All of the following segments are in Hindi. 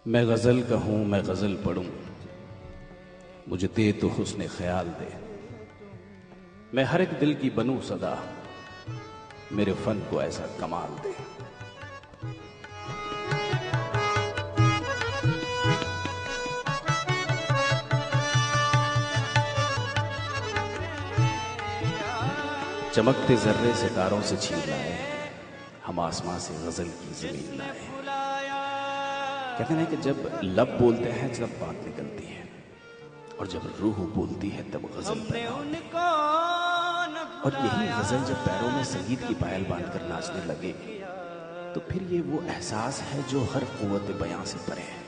मैं गज़ल कहूँ मैं गज़ल पढ़ूँ, मुझे दे तो हुस्न ख्याल दे। मैं हर एक दिल की बनूँ सदा, मेरे फन को ऐसा कमाल दे। चमकते जर्रे सितारों से छीन लाए, हम आसमां से गज़ल की ज़मीन लाए। कहते हैं कि जब लब बोलते हैं जब बात निकलती है, और जब रूह बोलती है तब गज़ल पैदा होती है। और यही गज़ल जब पैरों में संगीत की पायल बांधकर नाचने लगे, तो फिर ये वो एहसास है जो हर क़ुव्वत बयां से परे है,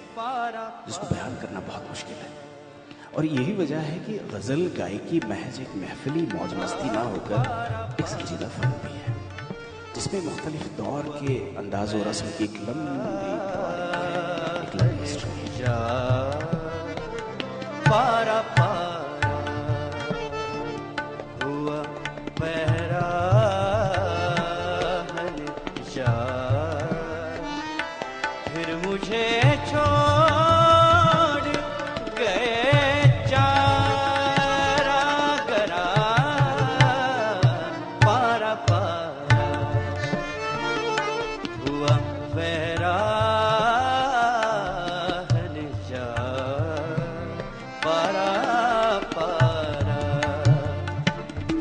जिसको बयान करना बहुत मुश्किल है। और यही वजह है कि गज़ल गायकी महज एक महफिली मौज मस्ती ना होकर एक संजीदा फन भी है, जिसमें मुख्तलिफ दौर के अंदाज़ और रस्म की एक लंबी हिस्ट्री है। पारा पारा हुआ पहरा जा, फिर मुझे छोड़ गए चारा गरा। पारा पारा हुआ पहरा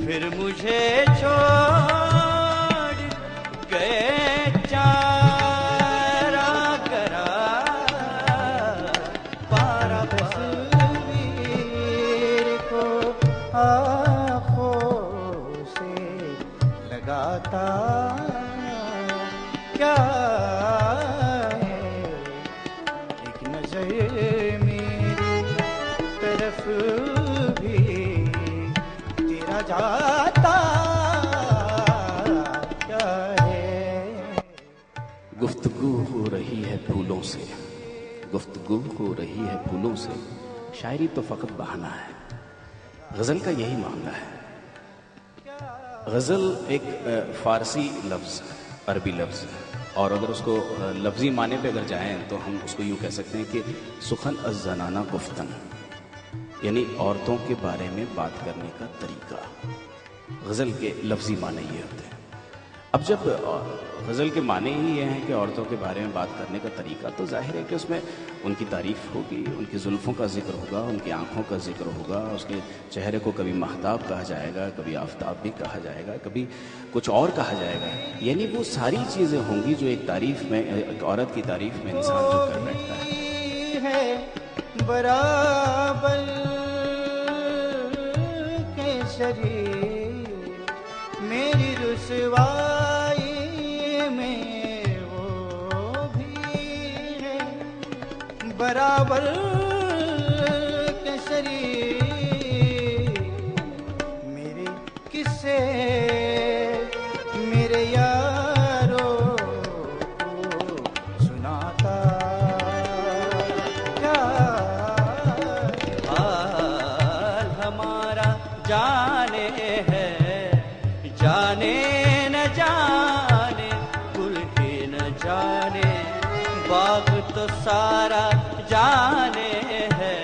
फिर मुझे छोड़ गए चारा करा। पारा तस्वीर को आँखों से लगाता क्या है, एक नजर मेरी तरफ भी तेरा जाता क्या है। गुफ्तगू हो रही है फूलों से, गुफ्तगू हो रही है फूलों से, शायरी तो फ़कत बहाना है। गज़ल का यही मामला है। गज़ल एक फ़ारसी लफ्ज़, अरबी लफ्ज़ है, और अगर उसको लफ्ज़ी माने पे अगर जाएं तो हम उसको यूँ कह सकते हैं कि सुखन अज़्ज़नाना गुफ्तन, यानी औरतों के बारे में बात करने का तरीका। गज़ल के लफ्ज़ी माने ये होते हैं। अब जब गज़ल के माने ही ये हैं कि औरतों के बारे में बात करने का तरीका, तो जाहिर है कि उसमें उनकी तारीफ़ होगी, उनकी जुल्फ़ों का ज़िक्र होगा, उनकी आँखों का ज़िक्र होगा, उसके चेहरे को कभी महताब कहा जाएगा, कभी आफ़ताब भी कहा जाएगा, कभी कुछ और कहा जाएगा। यानी वो सारी चीज़ें होंगी जो एक तारीफ़ में, एक औरत की तारीफ़ में इंसान जो कर बैठता है। बराबर के शरीर मेरी रुसवाई में वो भी है, बराबर के शरीर मेरे किस्से मेरे यारों को सुनाता जाने है, जाने न जाने कुल ही न जाने, बाग तो सारा जाने है,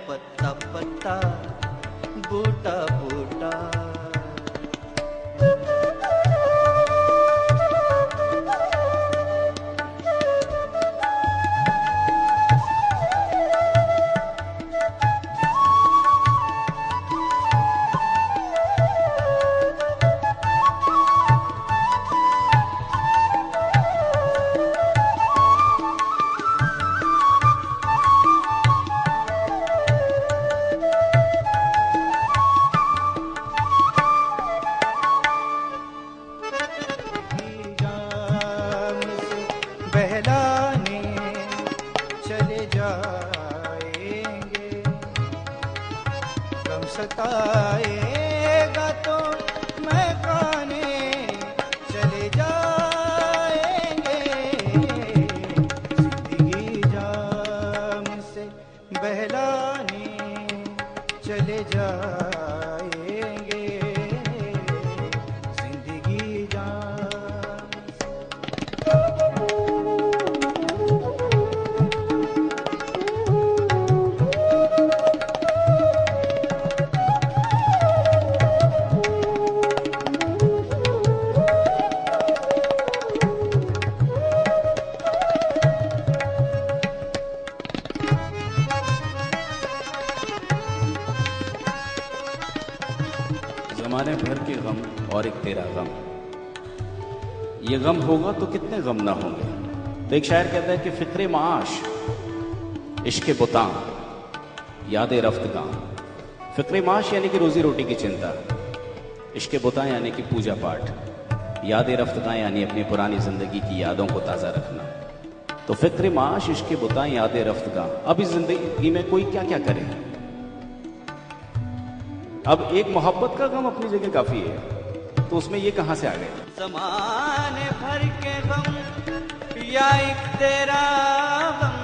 पत्ता पत्ता बूटा बूटा। बहलाने चले जाएंगे, गम सताएगा तो महकाने चले जाएंगे, जिंदगी जाम से बहलाने चले जाएंगे, जिंदगी जाम से। ज़माने भर के गम और एक तेरा गम, ये गम होगा तो कितने गम ना होंगे। तो एक शायर कहता है कि फिक्रे माश इश्क बुता याद रफ्तगां। फिक्रे माश यानी कि रोजी रोटी की चिंता, इश्क बुता यानी कि पूजा पाठ, याद रफ्तगां यानी अपनी पुरानी जिंदगी की यादों को ताज़ा रखना। तो फिक्र माश इश्क बुता याद रफ्तगां। अब इस जिंदगी में कोई क्या क्या करे, अब एक मोहब्बत का गम अपनी जगह काफी है, तो उसमें ये कहां से आ गए। ज़माने भर के गम या एक तेरा गम,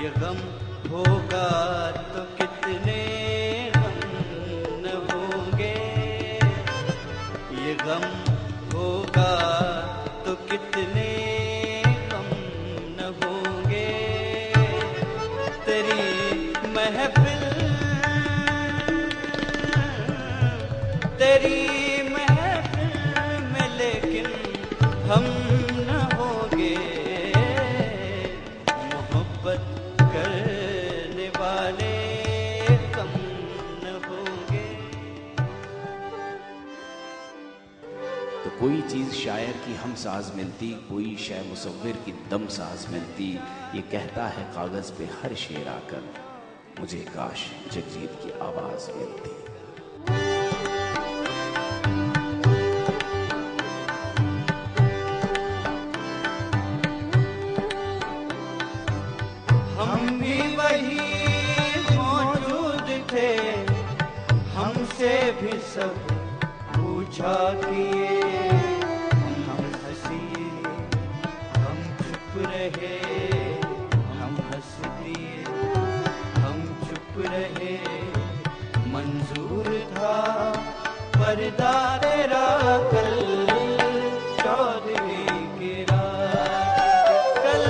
ये गम होगा तो कितने गम न होंगे, ये गम होगा तो कितने गम न होंगे। तेरी महफिल, तेरी महफिल में लेकिन हम न होंगे, मोहब्बत करने वाले कम न होंगे। तो कोई चीज शायर की हम साज मिलती, कोई शय मुसव्विर की दम साज मिलती। ये कहता है कागज पे हर शेर आकर, मुझे काश जगजीत की आवाज मिलती। हम भी वही मौजूद थे, हमसे भी सब पूछा किए, हम हंसिए, हम चुप रहे, हम हंस दिए, हम चुप रहे। मंजूर था पर्दा तेरा कल चौदहवीं की रात, कल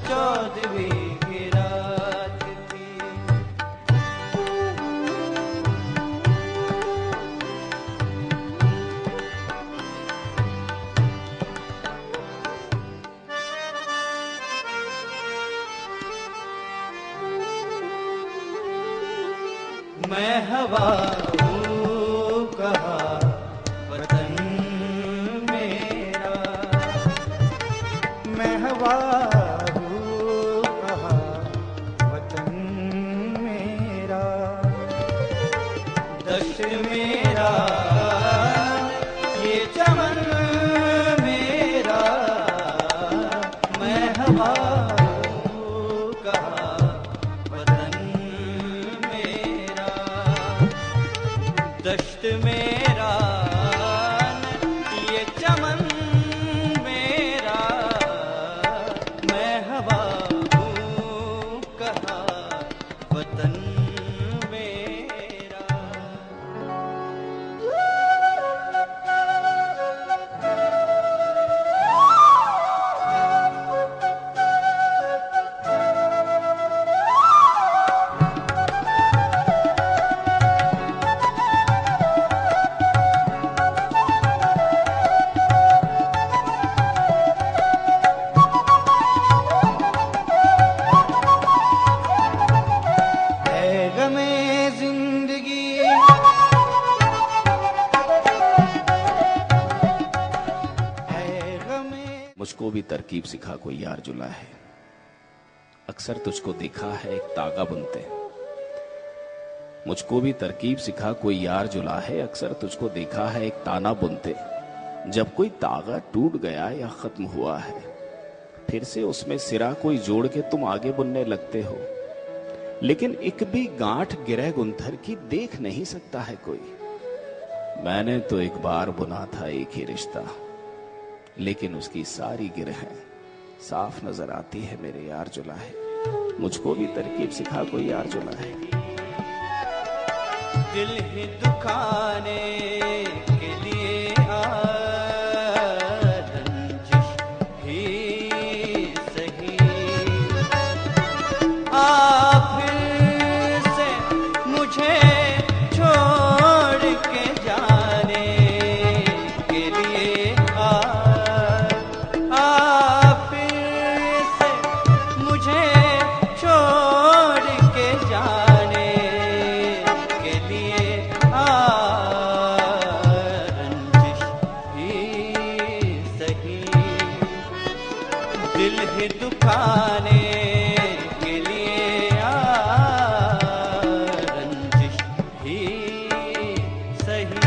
चौदहवीं की रात थी। मैं हवा हूँ कहा वतन मेरा, मैं हवा हूँ कहा वतन मेरा, दश्त मेरा ये चमन मेरा, मैं हवा हूँ कहा वतन मेरा, दश्त मेरा ये चमन मेरा, मैं हवा हूँ कहा वतन मेरा। है गमे जिंदगी, है गमे। मुझको भी तरकीब सिखा कोई यार जुला है, अक्सर तुझको देखा है एक तागा बुनते। मुझको भी तरकीब सिखा कोई यार जुला है, अक्सर तुझको देखा है एक ताना बुनते। जब कोई तागा टूट गया या खत्म हुआ है, फिर से उसमें सिरा कोई जोड़ के तुम आगे बुनने लगते हो। लेकिन एक भी गांठ गिरह गुंथर की देख नहीं सकता है कोई। मैंने तो एक बार बुना था एक ही रिश्ता, लेकिन उसकी सारी गिरहें साफ नजर आती है मेरे यार जुला है। मुझको भी तरकीब सिखा कोई यार जुला है। दिल ही दुखाने के लिए रंजिश ही सही, फिर से मुझे छोड़ के जाने के लिए फिर से मुझे छोड़ के जाने के लिए दिल ही दुखाने के लिए रंजिश ही सही।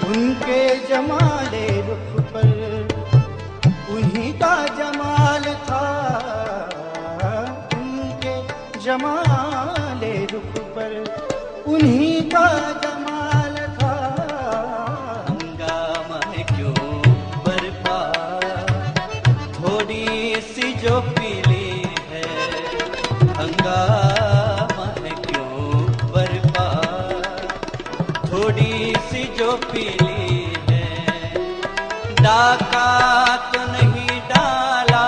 उनके जमाले रुख पर उन्हीं का जमाल था, उनके जमाले रुख पर उन्हीं का जमाल था। हंगामा है क्यों बरपा थोड़ी सी जो पीली है, हंगामा है क्यों बरपा थोड़ी सी जो पीली है। डाका तो नहीं डाला,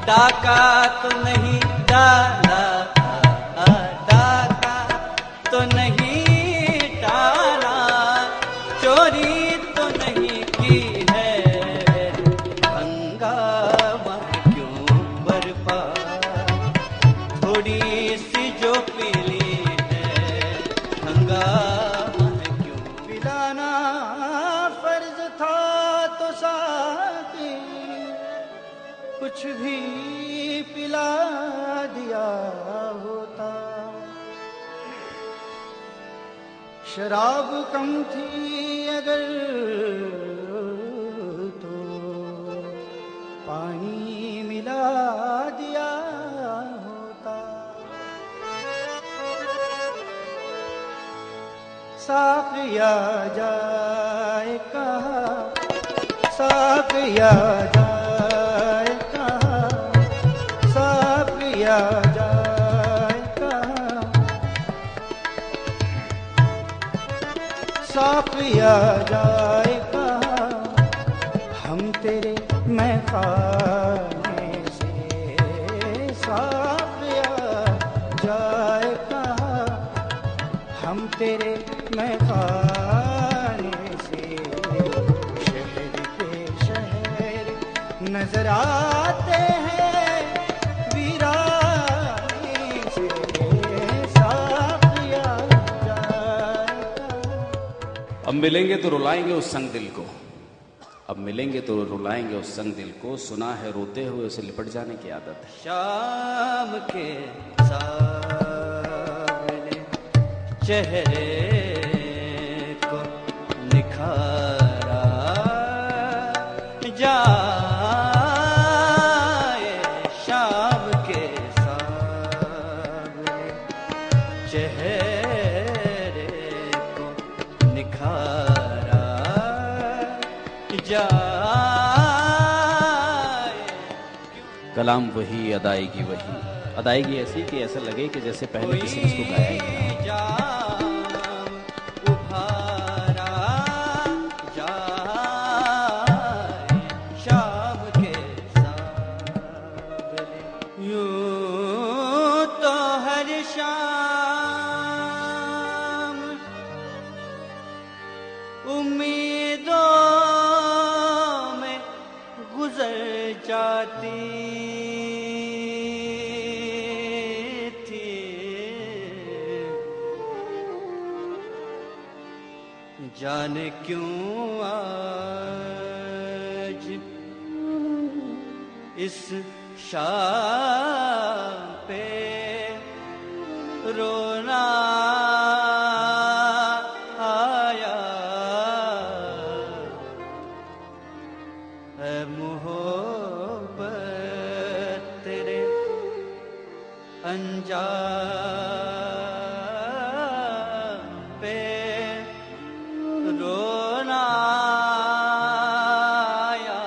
डाका तो नहीं डाला, डाका तो नहीं डाला, चोरी तो नहीं की है। हंगामा क्यों बरपा थोड़ी सी जो पीली है, हंगामा क्यों। पिलाना फर्ज था तो साथी कुछ भी पिला दिया होता। शराब कम थी अगर तो पानी मिला दिया होता। साकिया जाए कहाँ, साकिया जाए कहाँ, साकिया जाए कहाँ, साकिया जाए कहाँ। हम तेरे महखाने से साकिया जाए कहाँ, हम तेरे महखाने से। शहर के शहर नजर आते हैं वीराने से, साकिया जाए। अब मिलेंगे तो रुलाएंगे उस संग दिल को, अब मिलेंगे तो रुलाएंगे उस संग दिल को, सुना है रोते हुए उसे लिपट जाने की आदत है। शाम के सावले चेहरे को निखारा जाए, शाम के सावले चेहरे को निखारा जाए। कलाम वही, अदायगी वही, अदायगी ऐसी कि ऐसा लगे कि जैसे पहले किसी ने इसको गाया ही नहीं। उम्मीदों में गुजर जाती थी, जाने क्यों आज इस शाम पे रोना आया है। मोहब्बत तेरे अंजाम पे रोना आया।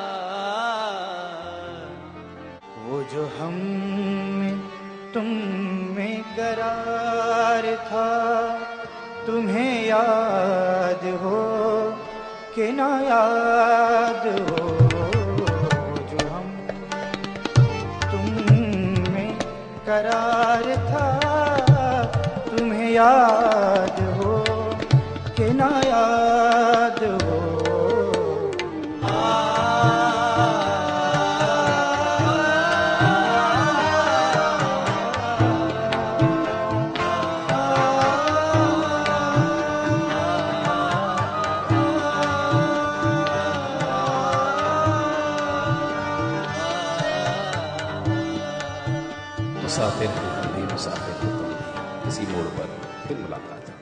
वो जो हम में तुम में करार था, तुम्हें याद हो कि ना याद हो। जो हम तुम में करार था, तुम्हें याद हो कि ना याद हो। मुसाफिर हैं हम भी, मुसाफिर हो तुम भी, किसी मोड़ पर फिर मुलाकात है।